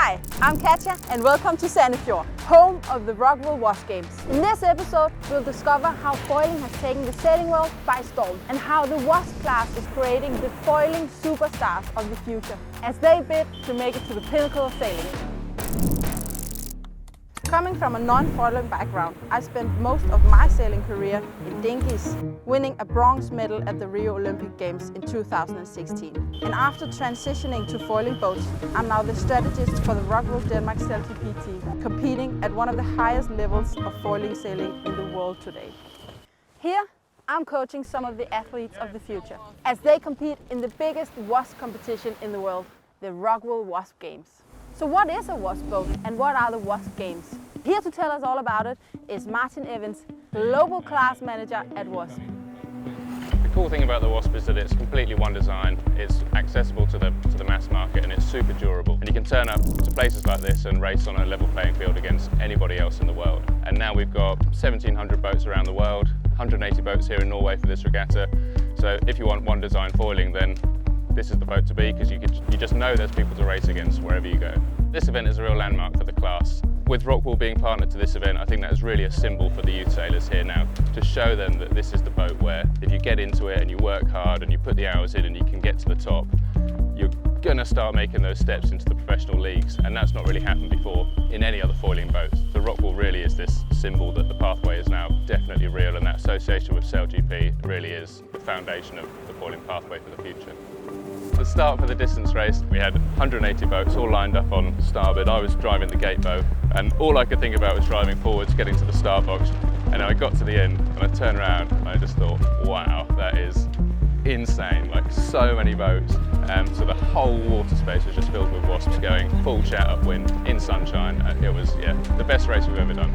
Hi, I'm Katja and welcome to Sandefjord, home of the Rockwool Wasp Games. In this episode, we'll discover how foiling has taken the sailing world by storm and how the Wasp class is creating the foiling superstars of the future as they bid to make it to the pinnacle of sailing. Coming from a non-foiling background, I spent most of my sailing career in dinghies, winning a bronze medal at the Rio Olympic Games in 2016. And after transitioning to foiling boats, I'm now the strategist for the Rockwool Denmark SailGP team, competing at one of the highest levels of foiling sailing in the world today. Here, I'm coaching some of the athletes of the future as they compete in the biggest wasp competition in the world, the Rockwool Wasp Games. So what is a wasp boat and what are the Wasp Games? Here to tell us all about it is Martin Evans, Global Class Manager at Wasp. The cool thing about the Wasp is that it's completely one design, it's accessible to the mass market and it's super durable. And you can turn up to places like this and race on a level playing field against anybody else in the world. And now we've got 1,700 boats around the world, 180 boats here in Norway for this regatta. So if you want one design foiling, then this is the boat to be because you just know there's people to race against wherever you go. This event is a real landmark for the class. With Rockwool being partnered to this event, I think that is really a symbol for the youth sailors here now, to show them that this is the boat where if you get into it and you work hard and you put the hours in and you can get to the top, you're going to start making those steps into the professional leagues, and that's not really happened before in any other foiling boats. So Rockwool really is this symbol that the pathway is now definitely real, and that association with SailGP really is the foundation of the foiling pathway for the future. The start for the distance race, we had 180 boats all lined up on starboard. I was driving the gate boat and all I could think about was driving forwards, getting to the start box. And I got to the end and I turned around and I just thought, wow, that is insane. Like so many boats. So the whole water space was just filled with wasps going full chat upwind in sunshine. It was, yeah, the best race we've ever done.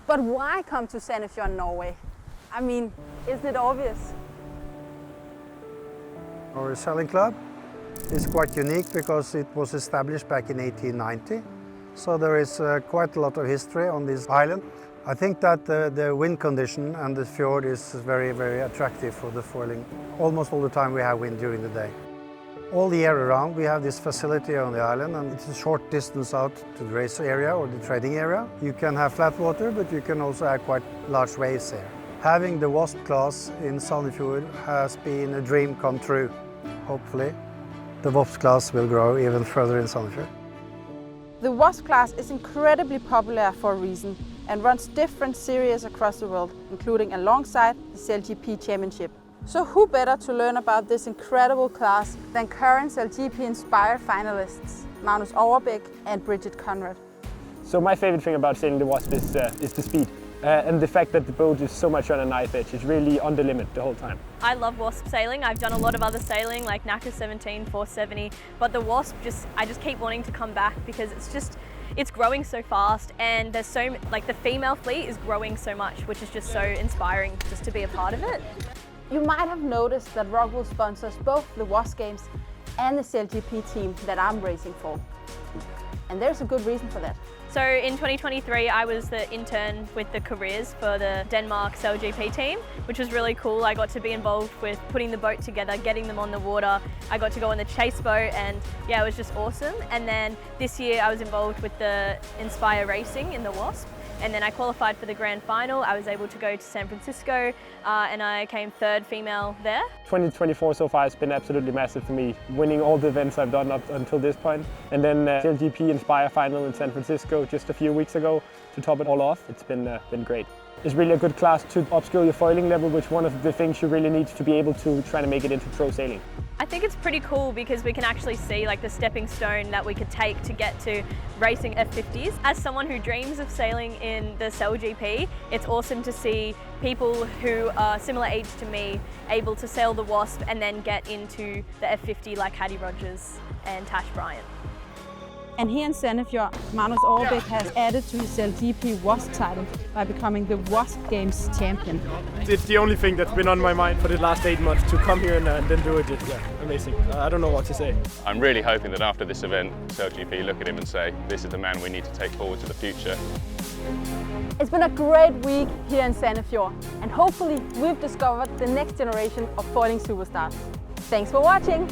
But why come to Sandefjord, Norway? I mean, isn't it obvious? Our sailing club is quite unique because it was established back in 1890. So there is quite a lot of history on this island. I think that the wind condition and the fjord is very, very attractive for the foiling. Almost all the time we have wind during the day. All the year around we have this facility on the island and it's a short distance out to the race area or the trading area. You can have flat water, but you can also have quite large waves here. Having the Wasp class in Sandefjord has been a dream come true. Hopefully, the Wasp class will grow even further in Sandefjord. The Wasp class is incredibly popular for a reason and runs different series across the world, including alongside the SailGP Championship. So who better to learn about this incredible class than current SailGP Inspire finalists, Magnus Overbæk and Bridget Conrad. So my favorite thing about sailing the Wasp is the speed. And the fact that the boat is so much on a knife edge, it's really on the limit the whole time. I love Wasp sailing. I've done a lot of other sailing like NACA 17, 470, but the Wasp I just keep wanting to come back because it's growing so fast and there's the female fleet is growing so much, which is just so inspiring just to be a part of it. You might have noticed that Rockwool sponsors both the Wasp Games and the SailGP team that I'm racing for. And there's a good reason for that. So in 2023, I was the intern with the careers for the Denmark SailGP team, which was really cool. I got to be involved with putting the boat together, getting them on the water. I got to go on the chase boat and yeah, it was just awesome. And then this year I was involved with the Inspire Racing in the Wasp. And then I qualified for the grand final. I was able to go to San Francisco and I came third female there. 2024 so far has been absolutely massive for me, winning all the events I've done up until this point. And then SailGP Inspire final in San Francisco just a few weeks ago to top it all off. It's been great. It's really a good class to upskill your foiling level, which is one of the things you really need to be able to try to make it into pro sailing. I think it's pretty cool because we can actually see like the stepping stone that we could take to get to racing F50s. As someone who dreams of sailing in the SailGP, it's awesome to see people who are similar age to me able to sail the Wasp and then get into the F50 like Hattie Rogers and Tash Bryant. And here in Sandefjord, Magnus Overbæk has added to his SailGP Wasp title by becoming the Wasp Games champion. It's the only thing that's been on my mind for the last 8 months, to come here and then do it. Yeah, amazing. I don't know what to say. I'm really hoping that after this event, SailGP look at him and say, this is the man we need to take forward to the future. It's been a great week here in Sandefjord, and hopefully we've discovered the next generation of foiling superstars. Thanks for watching!